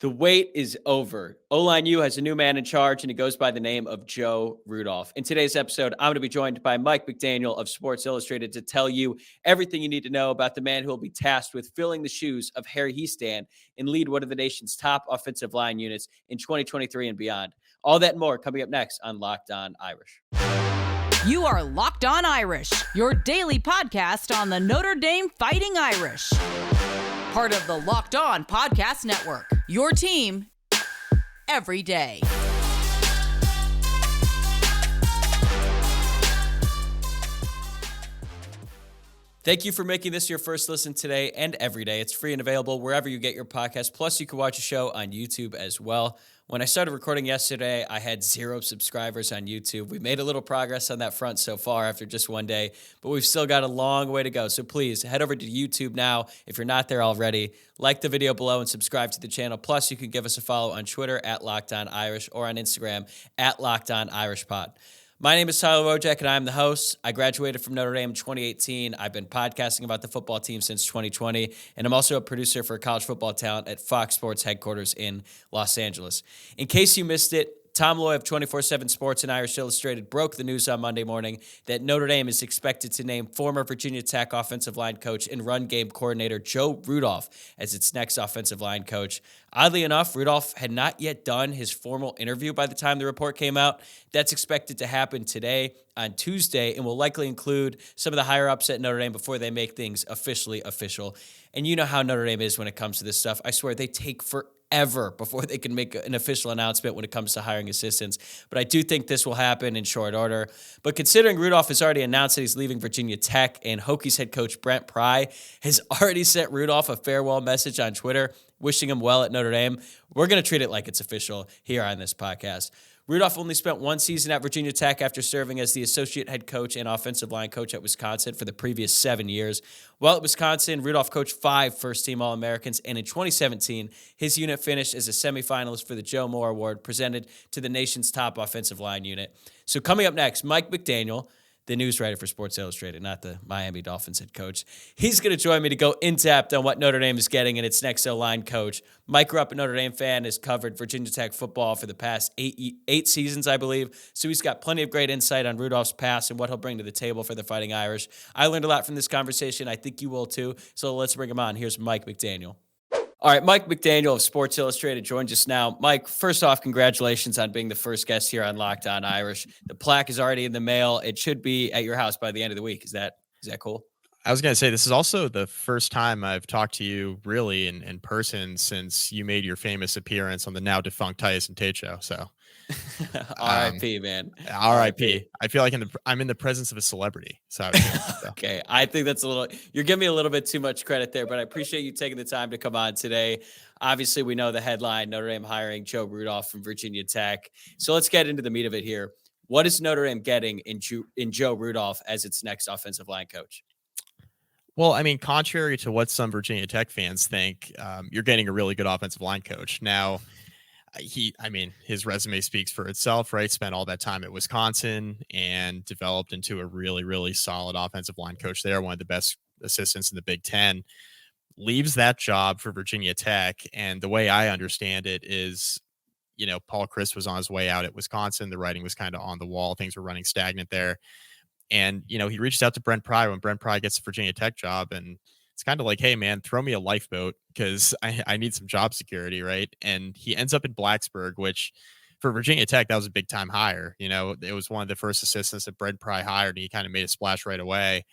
The wait is over. O-Line U has a new man in charge, and he goes by the name of Joe Rudolph. In today's episode, I'm going to be joined by Mike McDaniel of Sports Illustrated to tell you everything you need to know about the man who will be tasked with filling the shoes of Harry Hiestand and lead one of the nation's top offensive line units in 2023 and beyond. All that and more coming up next on Locked On Irish. You are Locked On Irish, your daily podcast on the Notre Dame Fighting Irish. Part of the Locked On Podcast Network, your team every day. Thank you for making this your first listen today and every day. It's free and available wherever you get your podcast. Plus, you can watch a show on YouTube as well. When I started recording yesterday, I had 0 subscribers on YouTube. We've made a little progress on that front so far after just one day, but we've still got a long way to go. So please head over to YouTube now if you're not there already. Like the video below and subscribe to the channel. Plus, you can give us a follow on Twitter at Locked On Irish or on Instagram at Locked On Irish Pod. My name is Tyler Wojak, and I'm the host. I graduated from Notre Dame in 2018. I've been podcasting about the football team since 2020, and I'm also a producer for College Football Talent at Fox Sports headquarters in Los Angeles. In case you missed it, Tom Loy of 24/7 Sports and Irish Illustrated broke the news on Monday morning that Notre Dame is expected to name former Virginia Tech offensive line coach and run game coordinator Joe Rudolph as its next offensive line coach. Oddly enough, Rudolph had not yet done his formal interview by the time the report came out. That's expected to happen today on Tuesday and will likely include some of the higher-ups at Notre Dame before they make things officially official. And you know how Notre Dame is when it comes to this stuff. I swear they take forever before they can make an official announcement when it comes to hiring assistants. But I do think this will happen in short order. But considering Rudolph has already announced that he's leaving Virginia Tech and Hokies head coach Brent Pry has already sent Rudolph a farewell message on Twitter, wishing him well at Notre Dame, we're going to treat it like it's official here on this podcast. Rudolph only spent one season at Virginia Tech after serving as the associate head coach and offensive line coach at Wisconsin for the previous 7 years. While at Wisconsin, Rudolph coached 5 first-team All-Americans, and in 2017, his unit finished as a semifinalist for the Joe Moore Award presented to the nation's top offensive line unit. So coming up next, Mike McDaniel, the news writer for Sports Illustrated, not the Miami Dolphins head coach. He's going to join me to go in-depth on what Notre Dame is getting in its next O-line coach. Mike grew up a Notre Dame fan, has covered Virginia Tech football for the past eight seasons, I believe. So he's got plenty of great insight on Rudolph's past and what he'll bring to the table for the Fighting Irish. I learned a lot from this conversation. I think you will too. So let's bring him on. Here's Mike McDaniel. All right, Mike McDaniel of Sports Illustrated joins us now. Mike, first off, congratulations on being the first guest here on Locked On Irish. The plaque is already in the mail. It should be at your house by the end of the week. Is that cool? I was going to say, this is also the first time I've talked to you really in person since you made your famous appearance on the now defunct Tyson Tate show. So R.I.P., man. R.I.P. I feel like I'm in the presence of a celebrity. So okay, I think that's you're giving me a little bit too much credit there, but I appreciate you taking the time to come on today. Obviously, we know the headline, Notre Dame hiring Joe Rudolph from Virginia Tech. So let's get into the meat of it here. What is Notre Dame getting in Joe Rudolph as its next offensive line coach? Well, I mean, contrary to what some Virginia Tech fans think, you're getting a really good offensive line coach. Now, his resume speaks for itself, right? Spent all that time at Wisconsin and developed into a really, really solid offensive line coach there, one of the best assistants in the Big Ten. Leaves that job for Virginia Tech. And the way I understand it is, Paul Chryst was on his way out at Wisconsin. The writing was kind of on the wall. Things were running stagnant there. And, he reached out to Brent Pry when Brent Pry gets the Virginia Tech job. And it's kind of like, hey, man, throw me a lifeboat because I need some job security, right? And he ends up in Blacksburg, which for Virginia Tech, that was a big time hire. It was one of the first assistants that Brent Pry hired, and he kind of made a splash right away.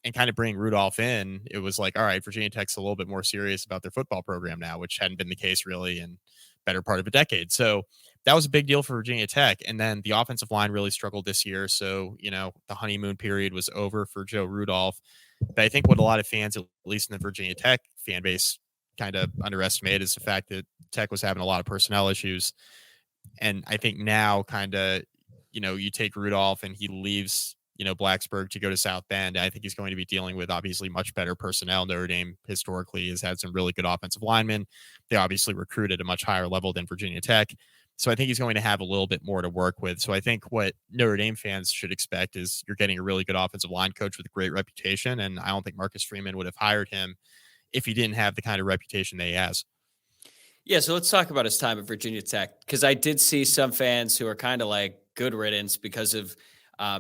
And kind of bringing Rudolph in, it was like, all right, Virginia Tech's a little bit more serious about their football program now, which hadn't been the case really in better part of a decade. So that was a big deal for Virginia Tech. And then the offensive line really struggled this year. So, the honeymoon period was over for Joe Rudolph. But I think what a lot of fans, at least in the Virginia Tech fan base, kind of underestimated is the fact that Tech was having a lot of personnel issues. And I think now you take Rudolph and he leaves, Blacksburg to go to South Bend. I think he's going to be dealing with obviously much better personnel. Notre Dame historically has had some really good offensive linemen. They obviously recruit at a much higher level than Virginia Tech. So I think he's going to have a little bit more to work with. So I think what Notre Dame fans should expect is you're getting a really good offensive line coach with a great reputation. And I don't think Marcus Freeman would have hired him if he didn't have the kind of reputation that he has. Yeah, so let's talk about his time at Virginia Tech, because I did see some fans who are kind of like good riddance because of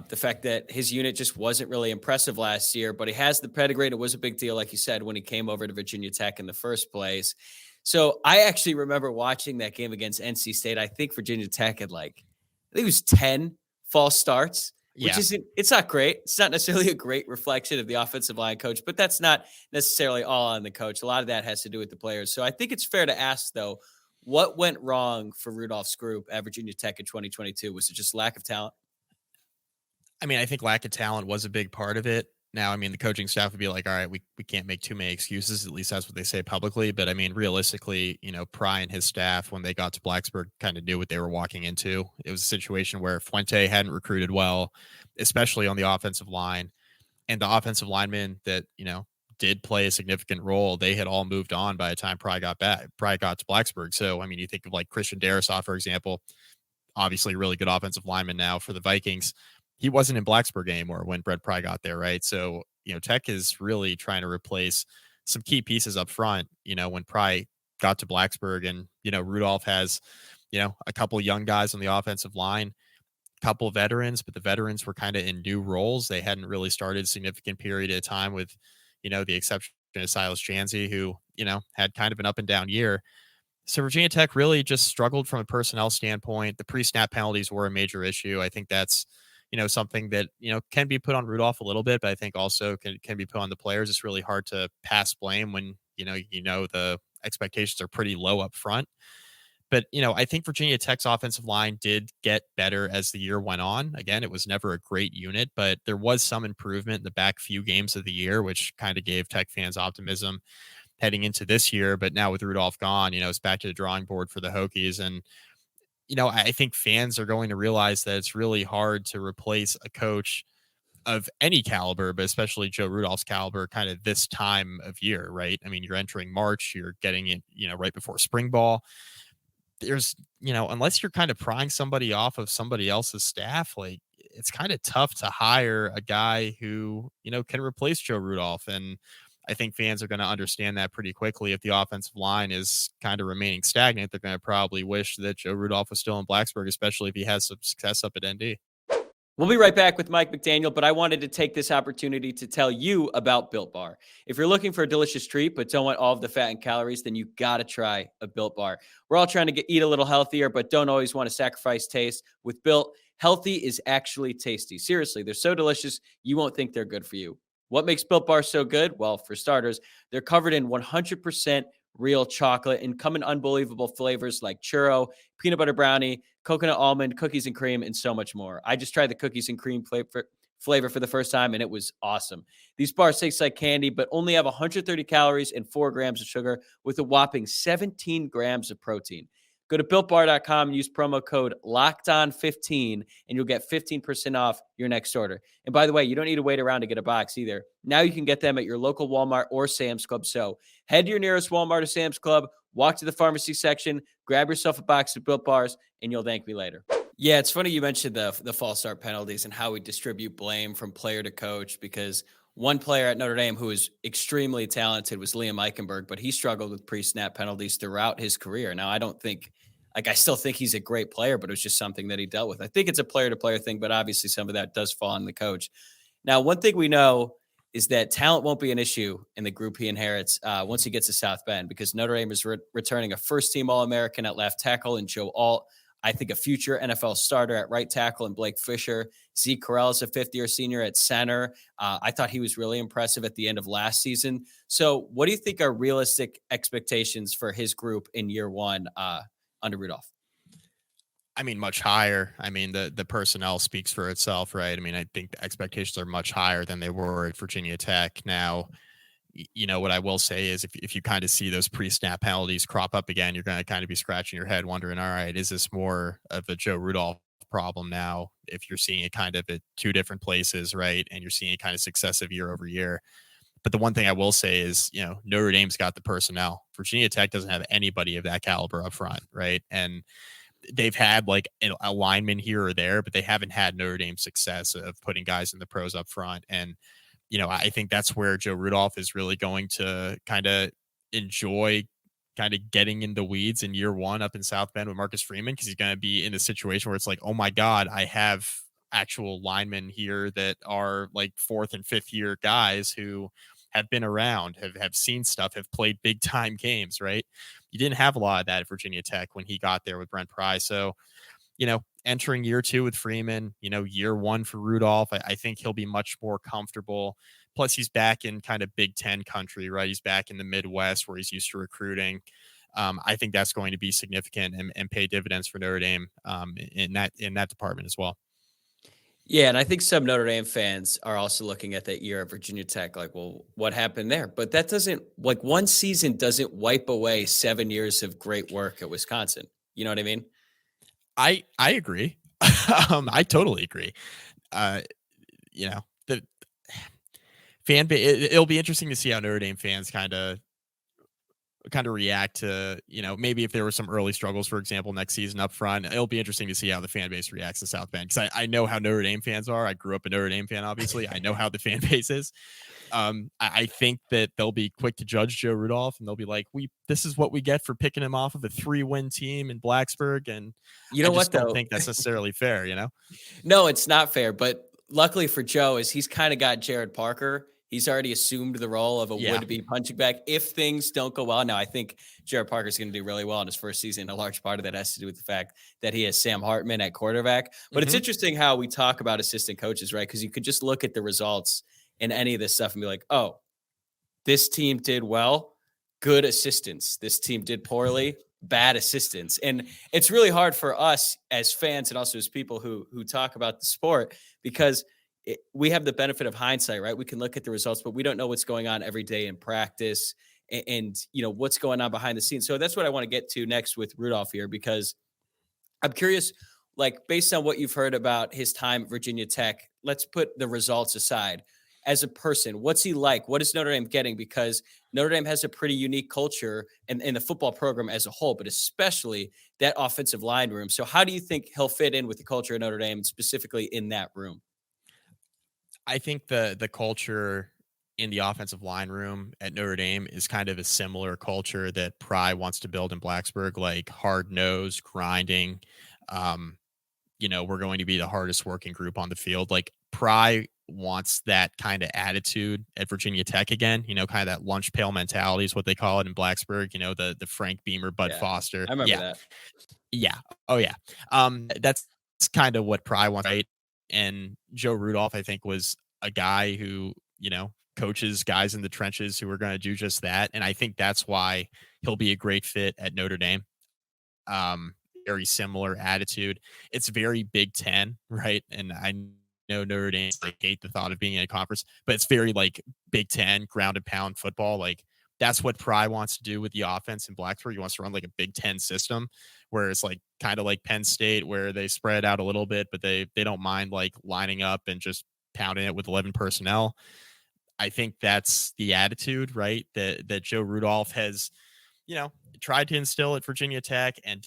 the fact that his unit just wasn't really impressive last year, but he has the pedigree. It was a big deal, like you said, when he came over to Virginia Tech in the first place. So I actually remember watching that game against NC State. I think Virginia Tech had I think it was 10 false starts, which Yeah. it's not great. It's not necessarily a great reflection of the offensive line coach, but that's not necessarily all on the coach. A lot of that has to do with the players. So I think it's fair to ask, though, what went wrong for Rudolph's group at Virginia Tech in 2022? Was it just lack of talent? I mean, I think lack of talent was a big part of it. Now, I mean, the coaching staff would be like, all right, we can't make too many excuses. At least that's what they say publicly. But I mean, realistically, Pry and his staff, when they got to Blacksburg, kind of knew what they were walking into. It was a situation where Fuente hadn't recruited well, especially on the offensive line. And the offensive linemen that, did play a significant role, they had all moved on by the time Pry got to Blacksburg. So, I mean, you think of like Christian Darrisaw, for example, obviously a really good offensive lineman now for the Vikings. He wasn't in Blacksburg anymore when Brett Pry got there, right? So, Tech is really trying to replace some key pieces up front, when Pry got to Blacksburg, and, Rudolph has, a couple young guys on the offensive line, couple of veterans, but the veterans were kind of in new roles. They hadn't really started a significant period of time with, the exception of Silas Janzi, who, had kind of an up and down year. So Virginia Tech really just struggled from a personnel standpoint. The pre-snap penalties were a major issue. I think that's, something that, can be put on Rudolph a little bit, but I think also can be put on the players. It's really hard to pass blame when, the expectations are pretty low up front. But, I think Virginia Tech's offensive line did get better as the year went on. Again, it was never a great unit, but there was some improvement in the back few games of the year, which kind of gave Tech fans optimism heading into this year. But now with Rudolph gone, it's back to the drawing board for the Hokies. And, I think fans are going to realize that it's really hard to replace a coach of any caliber, but especially Joe Rudolph's caliber, kind of this time of year, right? I mean, you're entering March, you're getting it, right before spring ball. There's, unless you're kind of prying somebody off of somebody else's staff, like it's kind of tough to hire a guy who, can replace Joe Rudolph. And I think fans are going to understand that pretty quickly. If the offensive line is kind of remaining stagnant, they're going to probably wish that Joe Rudolph was still in Blacksburg, especially if he has some success up at ND. We'll be right back with Mike McDaniel, but I wanted to take this opportunity to tell you about Built Bar. If you're looking for a delicious treat but don't want all of the fat and calories, then you got to try a Built Bar. We're all trying to eat a little healthier, but don't always want to sacrifice taste. With Built, healthy is actually tasty. Seriously, they're so delicious, you won't think they're good for you. What makes Built Bar so good? Well, for starters, they're covered in 100% real chocolate and come in unbelievable flavors like churro, peanut butter brownie, coconut almond, cookies and cream, and so much more. I just tried the cookies and cream flavor for the first time, and it was awesome. These bars taste like candy, but only have 130 calories and 4 grams of sugar with a whopping 17 grams of protein. Go to BuiltBar.com and use promo code LOCKEDON15, and you'll get 15% off your next order. And by the way, you don't need to wait around to get a box either. Now you can get them at your local Walmart or Sam's Club. So head to your nearest Walmart or Sam's Club, walk to the pharmacy section, grab yourself a box of Built Bars, and you'll thank me later. Yeah, it's funny you mentioned the false start penalties and how we distribute blame from player to coach, because one player at Notre Dame who was extremely talented was Liam Eichenberg, but he struggled with pre-snap penalties throughout his career. Now, I still think he's a great player, but it was just something that he dealt with. I think it's a player-to-player thing, but obviously some of that does fall on the coach. Now, one thing we know is that talent won't be an issue in the group he inherits once he gets to South Bend, because Notre Dame is returning a first-team All-American at left tackle in Joe Alt. I think a future NFL starter at right tackle and Blake Fisher. Zeke Correll is a fifth-year senior at center. I thought he was really impressive at the end of last season. So what do you think are realistic expectations for his group in year one under Rudolph? I mean, much higher. I mean, the personnel speaks for itself, right? I mean, I think the expectations are much higher than they were at Virginia Tech. Now, what I will say is if you kind of see those pre-snap penalties crop up again, you're going to kind of be scratching your head wondering, all right, is this more of a Joe Rudolph problem now? If you're seeing it kind of at two different places, right? And you're seeing it kind of successive year over year. But the one thing I will say is, Notre Dame's got the personnel. Virginia Tech doesn't have anybody of that caliber up front, right? And they've had like a lineman here or there, but they haven't had Notre Dame success of putting guys in the pros up front. And I think that's where Joe Rudolph is really going to kind of enjoy kind of getting in the weeds in year one up in South Bend with Marcus Freeman, because he's going to be in a situation where it's like, oh my God, I have actual linemen here that are like fourth and fifth year guys who have been around, have seen stuff, have played big time games, right? You didn't have a lot of that at Virginia Tech when he got there with Brent Pry. So, entering year two with Freeman, year one for Rudolph, I think he'll be much more comfortable. Plus, he's back in kind of Big Ten country, right? He's back in the Midwest where he's used to recruiting. I think that's going to be significant and pay dividends for Notre Dame in that department as well. Yeah, and I think some Notre Dame fans are also looking at that year at Virginia Tech like, well, what happened there? But that doesn't, like, one season doesn't wipe away 7 years of great work at Wisconsin. You know what I mean? I agree. I totally agree. The fan base, it'll be interesting to see how Notre Dame fans kind of react to, maybe if there were some early struggles, for example, next season up front. It'll be interesting to see how the fan base reacts to South Bend, because I know how Notre Dame fans are. I grew up a Notre Dame fan, obviously. I know how the fan base is. I think that they'll be quick to judge Joe Rudolph, and they'll be like, this is what we get for picking him off of a 3-win team in Blacksburg. And I just don't think that's necessarily fair, No, it's not fair. But luckily for Joe is he's kind of got Jared Parker. He's already assumed the role of a would-be punching bag if things don't go well. Now, I think Jared Parker's going to do really well in his first season. A large part of that has to do with the fact that he has Sam Hartman at quarterback. But It's interesting how we talk about assistant coaches, right? Because you could just look at the results in any of this stuff and be like, oh, this team did well, good assistants. This team did poorly, bad assistants. And it's really hard for us as fans and also as people who talk about the sport, because we have the benefit of hindsight, right? We can look at the results, but we don't know what's going on every day in practice and what's going on behind the scenes. So that's what I want to get to next with Rudolph here, because I'm curious, like, based on what you've heard about his time at Virginia Tech, let's put the results aside. As a person, what's he like? What is Notre Dame getting? Because Notre Dame has a pretty unique culture in the football program as a whole, but especially that offensive line room. So how do you think he'll fit in with the culture of Notre Dame, specifically in that room? I think the culture in the offensive line room at Notre Dame is kind of a similar culture that Pry wants to build in Blacksburg, like hard-nosed, grinding. We're going to be the hardest working group on the field. Like, Pry wants that kind of attitude at Virginia Tech again, kind of that lunch pail mentality is what they call it in Blacksburg, the Frank Beamer, Bud Foster. I remember that. Yeah. Oh yeah. That's kind of what Pry wants, right? And Joe Rudolph, I think, was a guy who, coaches guys in the trenches who are going to do just that. And I think that's why he'll be a great fit at Notre Dame. Very similar attitude. It's very Big Ten, right? And I know Notre Dame hate the thought of being in a conference, but it's very like Big Ten ground and pound football. Like, that's what Pry wants to do with the offense in Blacksburg. He wants to run like a Big Ten system where it's like kind of like Penn State, where they spread out a little bit, but they don't mind like lining up and just pounding it with 11 personnel. I think that's the attitude, right? That Joe Rudolph has, tried to instill at Virginia Tech and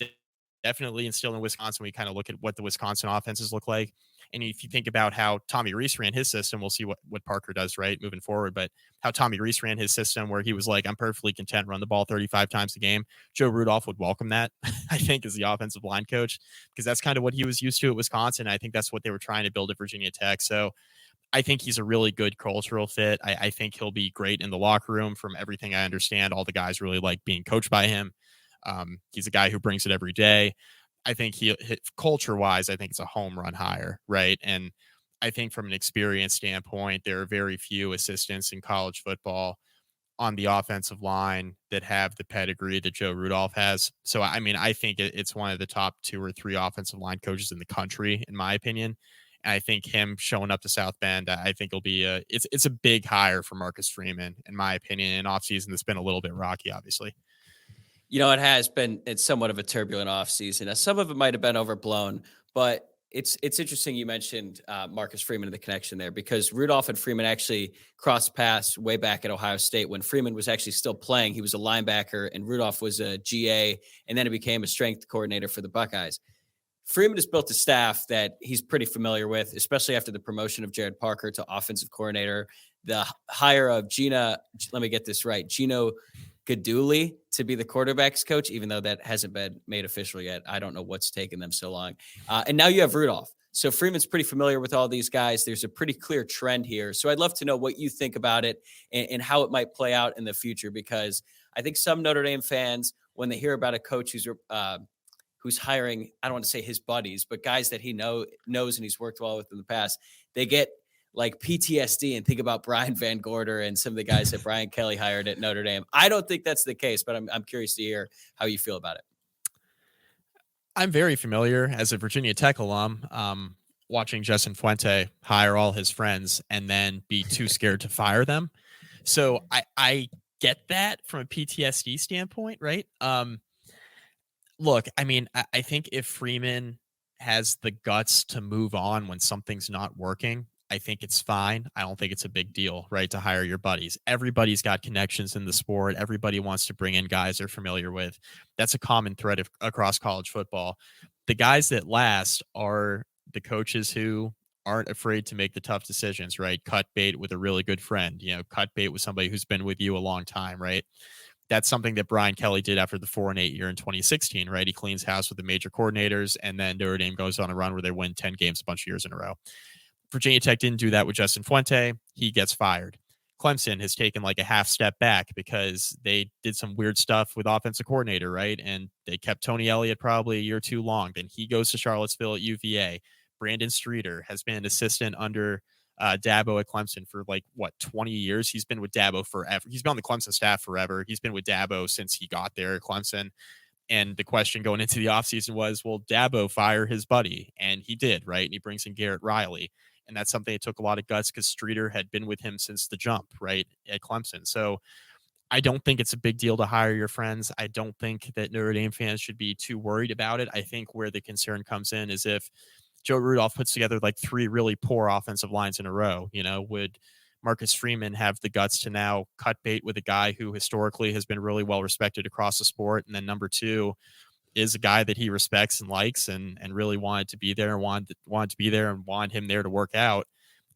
definitely instilled in Wisconsin. We kind of look at what the Wisconsin offenses look like. And if you think about how Tommy Rees ran his system, we'll see what Parker does, right, moving forward. But how Tommy Rees ran his system, where he was like, I'm perfectly content run the ball 35 times a game. Joe Rudolph would welcome that, I think, as the offensive line coach, because that's kind of what he was used to at Wisconsin. I think that's what they were trying to build at Virginia Tech. So I think he's a really good cultural fit. I think he'll be great in the locker room. From everything I understand, all the guys really like being coached by him. He's a guy who brings it every day. I think culture-wise, I think it's a home run hire, right? And I think from an experience standpoint, there are very few assistants in college football on the offensive line that have the pedigree that Joe Rudolph has. So, I mean, I think it's one of the top 2 or 3 offensive line coaches in the country, in my opinion. And I think him showing up to South Bend, I think it'll be it's a big hire for Marcus Freeman, in my opinion. In offseason, that's been a little bit rocky, obviously. It has been. It's somewhat of a turbulent offseason. Some of it might have been overblown, but it's interesting you mentioned Marcus Freeman and the connection there, because Rudolph and Freeman actually crossed paths way back at Ohio State when Freeman was actually still playing. He was a linebacker and Rudolph was a GA, and then he became a strength coordinator for the Buckeyes. Freeman has built a staff that he's pretty familiar with, especially after the promotion of Jared Parker to offensive coordinator, the hire of Gino Gaduli to be the quarterback's coach, even though that hasn't been made official yet. I don't know what's taken them so long. And now you have Rudolph. So Freeman's pretty familiar with all these guys. There's a pretty clear trend here. So I'd love to know what you think about it and how it might play out in the future, because I think some Notre Dame fans, when they hear about a coach who's hiring, I don't want to say his buddies, but guys that he knows and he's worked well with in the past, they get like PTSD and think about Brian Van Gorder and some of the guys that Brian Kelly hired at Notre Dame. I don't think that's the case, but I'm curious to hear how you feel about it. I'm very familiar as a Virginia Tech alum, watching Justin Fuente hire all his friends and then be too scared to fire them. So I get that from a PTSD standpoint, right? Look, I mean, I think if Freeman has the guts to move on when something's not working, I think it's fine. I don't think it's a big deal, right, to hire your buddies. Everybody's got connections in the sport. Everybody wants to bring in guys they're familiar with. That's a common thread across college football. The guys that last are the coaches who aren't afraid to make the tough decisions, right? Cut bait with a really good friend, cut bait with somebody who's been with you a long time, right? That's something that Brian Kelly did after the 4-8 year in 2016, right? He cleans house with the major coordinators, and then Notre Dame goes on a run where they win 10 games a bunch of years in a row. Virginia Tech didn't do that with Justin Fuente. He gets fired. Clemson has taken like a half step back because they did some weird stuff with offensive coordinator, right? And they kept Tony Elliott probably a year too long. Then he goes to Charlottesville at UVA. Brandon Streeter has been an assistant under Dabo at Clemson for 20 years. He's been with Dabo forever. He's been on the Clemson staff forever. He's been with Dabo since he got there at Clemson. And the question going into the offseason was, will Dabo fire his buddy? And he did, right? And he brings in Garrett Riley. And that's something that took a lot of guts because Streeter had been with him since the jump, right, at Clemson. So I don't think it's a big deal to hire your friends. I don't think that Notre Dame fans should be too worried about it. I think where the concern comes in is if Joe Rudolph puts together like 3 really poor offensive lines in a row, would Marcus Freeman have the guts to now cut bait with a guy who historically has been really well respected across the sport? And then number 2 is a guy that he respects and likes and really wanted to be there and wanted to be there and want him there to work out.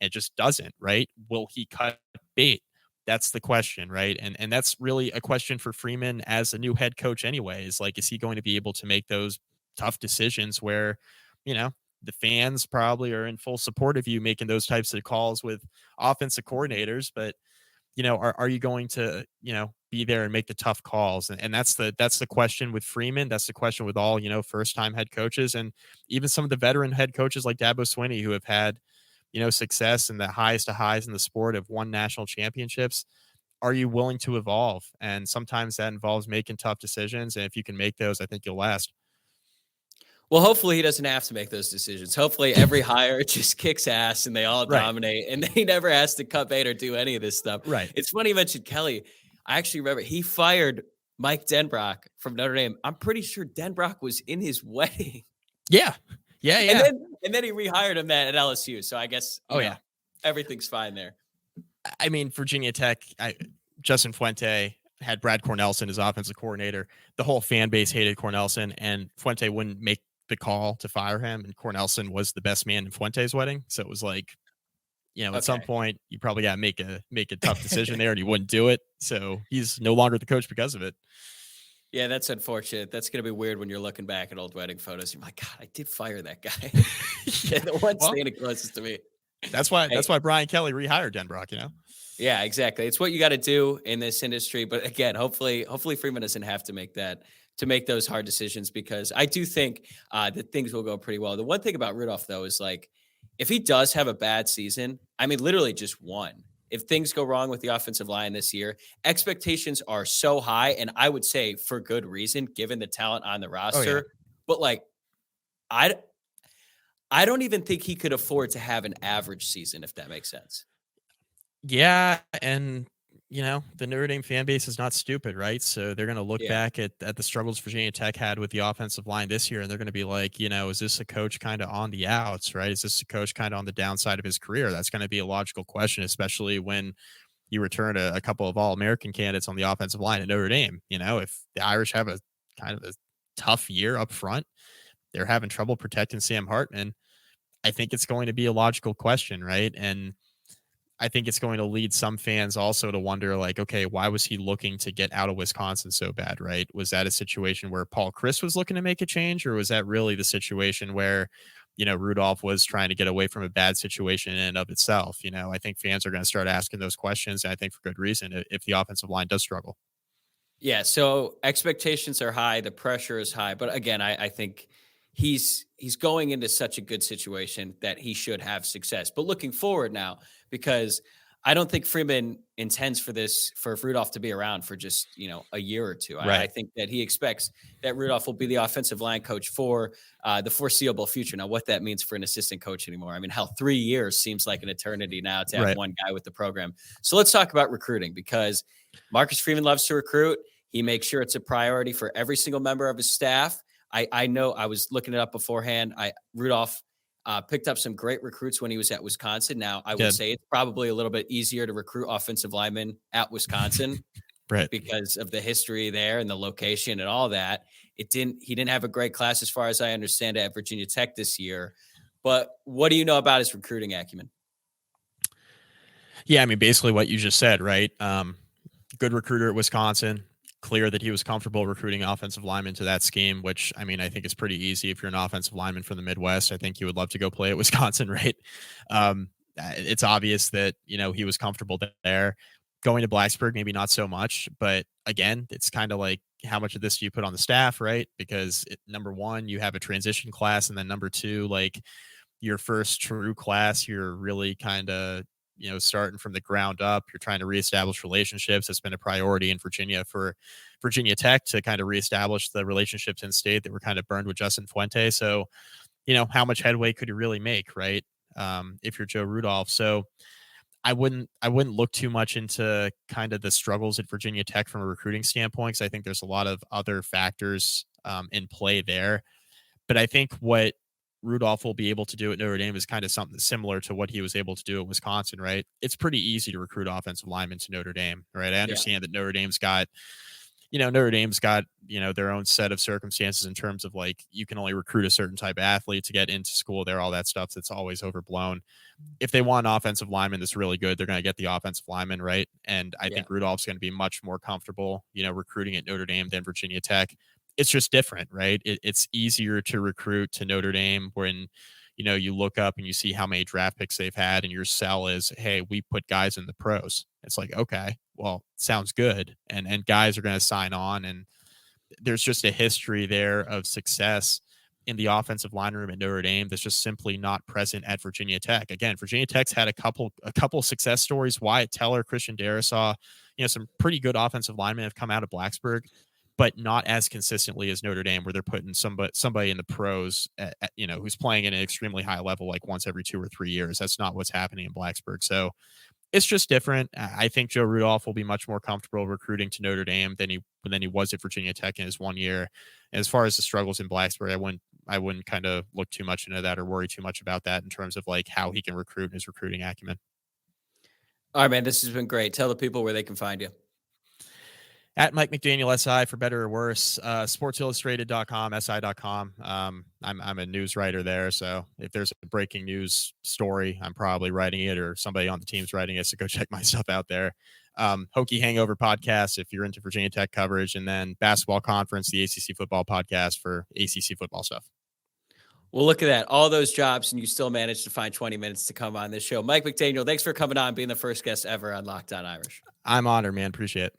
It just doesn't, right? Will he cut bait? That's the question, right? And that's really a question for Freeman as a new head coach anyways. Like, is he going to be able to make those tough decisions where, the fans probably are in full support of you making those types of calls with offensive coordinators, but are you going to, be there and make the tough calls? And that's the question with Freeman. That's the question with all, first time head coaches and even some of the veteran head coaches like Dabo Swinney, who have had, success in the highest of highs in the sport, have won national championships. Are you willing to evolve? And sometimes that involves making tough decisions. And if you can make those, I think you'll last. Well, hopefully he doesn't have to make those decisions. Hopefully every hire just kicks ass and they all dominate and he never has to cut bait or do any of this stuff. Right. It's funny you mentioned Kelly. I actually remember he fired Mike Denbrock from Notre Dame. I'm pretty sure Denbrock was in his wedding. Yeah. Yeah. And then he rehired him at LSU. So I guess, everything's fine there. I mean, Virginia Tech, Justin Fuente had Brad Cornelsen as offensive coordinator. The whole fan base hated Cornelsen, and Fuente wouldn't make the call to fire him. And Cornelsen was the best man in Fuente's wedding. So it was like, at some point you probably got to make a tough decision there, and he wouldn't do it. So he's no longer the coach because of it. Yeah, that's unfortunate. That's going to be weird when you're looking back at old wedding photos. You're like, God, I did fire that guy. The one standing closest to me. That's why Brian Kelly rehired Denbrock, Yeah, exactly. It's what you got to do in this industry. But again, hopefully Freeman doesn't have to make those hard decisions, because I do think that things will go pretty well. The one thing about Rudolph, though, is like, if he does have a bad season, I mean, literally just one. If things go wrong with the offensive line this year, expectations are so high, and I would say for good reason, given the talent on the roster. Oh, yeah. But like, I don't even think he could afford to have an average season, if that makes sense. Yeah, and the Notre Dame fan base is not stupid, right? So they're going to look back at the struggles Virginia Tech had with the offensive line this year, and they're going to be like, is this a coach kind of on the outs, right? Is this a coach kind of on the downside of his career? That's going to be a logical question, especially when you return a couple of All-American candidates on the offensive line at Notre Dame. If the Irish have a kind of a tough year up front, they're having trouble protecting Sam Hartman. I think it's going to be a logical question, right? And I think it's going to lead some fans also to wonder, like, okay, why was he looking to get out of Wisconsin so bad, right? Was that a situation where Paul Chryst was looking to make a change, or was that really the situation where, Rudolph was trying to get away from a bad situation in and of itself? I think fans are going to start asking those questions, and I think for good reason if the offensive line does struggle. Yeah, so expectations are high, the pressure is high, but again, I think he's going into such a good situation that he should have success. But looking forward now, because I don't think Freeman intends for Rudolph to be around for just a year or two. I Right. think that he expects that Rudolph will be the offensive line coach for the foreseeable future. Now, what that means for an assistant coach anymore? I mean, hell, 3 years seems like an eternity now to have Right. one guy with the program. So let's talk about recruiting, because Marcus Freeman loves to recruit. He makes sure it's a priority for every single member of his staff. I know, I was looking it up beforehand. Rudolph picked up some great recruits when he was at Wisconsin. Now, I would Good. say it's probably a little bit easier to recruit offensive linemen at Wisconsin Right. because of the history there and the location and all that. He didn't have a great class, as far as I understand it, at Virginia Tech this year. But what do you know about his recruiting acumen? Yeah, I mean, basically what you just said, right? Good recruiter at Wisconsin. Clear that he was comfortable recruiting offensive linemen to that scheme, which, I mean, I think is pretty easy. If you're an offensive lineman from the Midwest, I think you would love to go play at Wisconsin, right? It's obvious that, he was comfortable there. Going to Blacksburg, maybe not so much, but again, it's kind of like, how much of this do you put on the staff, right? Because number one, you have a transition class, and then number two, like, your first true class, you're really kind of, starting from the ground up. You're trying to reestablish relationships. It's been a priority in Virginia for Virginia Tech to kind of reestablish the relationships in state that were kind of burned with Justin Fuente. So, how much headway could you really make, right? If you're Joe Rudolph. So I wouldn't look too much into kind of the struggles at Virginia Tech from a recruiting standpoint, because I think there's a lot of other factors in play there. But I think what Rudolph will be able to do at Notre Dame is kind of something similar to what he was able to do at Wisconsin, right? It's pretty easy to recruit offensive linemen to Notre Dame, right? I Yeah. understand that Notre Dame's got, their own set of circumstances in terms of, like, you can only recruit a certain type of athlete to get into school there, all that stuff that's always overblown. If they want an offensive lineman that's really good, they're going to get the offensive lineman, right? And I think Rudolph's going to be much more comfortable, recruiting at Notre Dame than Virginia Tech. It's just different, right? It's easier to recruit to Notre Dame when, you look up and you see how many draft picks they've had, and your sell is, hey, we put guys in the pros. It's like, okay, well, sounds good. And guys are going to sign on. And there's just a history there of success in the offensive line room at Notre Dame that's just simply not present at Virginia Tech. Again, Virginia Tech's had a couple success stories. Wyatt Teller, Christian Darrisaw, some pretty good offensive linemen have come out of Blacksburg, but not as consistently as Notre Dame, where they're putting somebody in the pros, who's playing at an extremely high level, like once every 2 or 3 years. That's not what's happening in Blacksburg. So it's just different. I think Joe Rudolph will be much more comfortable recruiting to Notre Dame than he was at Virginia Tech in his 1 year. And as far as the struggles in Blacksburg, I wouldn't kind of look too much into that or worry too much about that in terms of, like, how he can recruit and his recruiting acumen. All right, man, this has been great. Tell the people where they can find you. At Mike McDaniel SI, for better or worse, sportsillustrated.com, si.com. I'm a news writer there. So if there's a breaking news story, I'm probably writing it, or somebody on the team's writing it. So go check my stuff out there. Hokie Hangover podcast, if you're into Virginia Tech coverage, and then Basketball Conference, the ACC football podcast for ACC football stuff. Well, look at that. All those jobs, and you still managed to find 20 minutes to come on this show. Mike McDaniel, thanks for coming on, being the first guest ever on Locked On Irish. I'm honored, man. Appreciate it.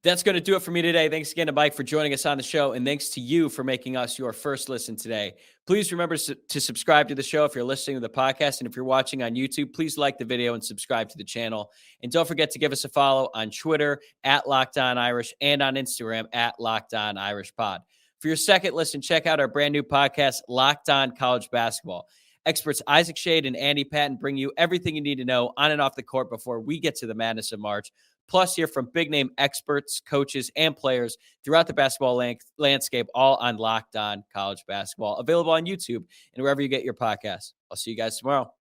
That's going to do it for me today. Thanks again to Mike for joining us on the show, and thanks to you for making us your first listen today. Please remember to subscribe to the show if you're listening to the podcast, and if you're watching on YouTube, please like the video and subscribe to the channel. And don't forget to give us a follow on Twitter at Locked On Irish and on Instagram at Locked On Irish Pod. For your second listen, check out our brand new podcast, Locked On College Basketball. Experts Isaac Shade and Andy Patton bring you everything you need to know on and off the court before we get to the madness of March. Plus, hear from big-name experts, coaches, and players throughout the basketball landscape, all on Locked On College Basketball. Available on YouTube and wherever you get your podcasts. I'll see you guys tomorrow.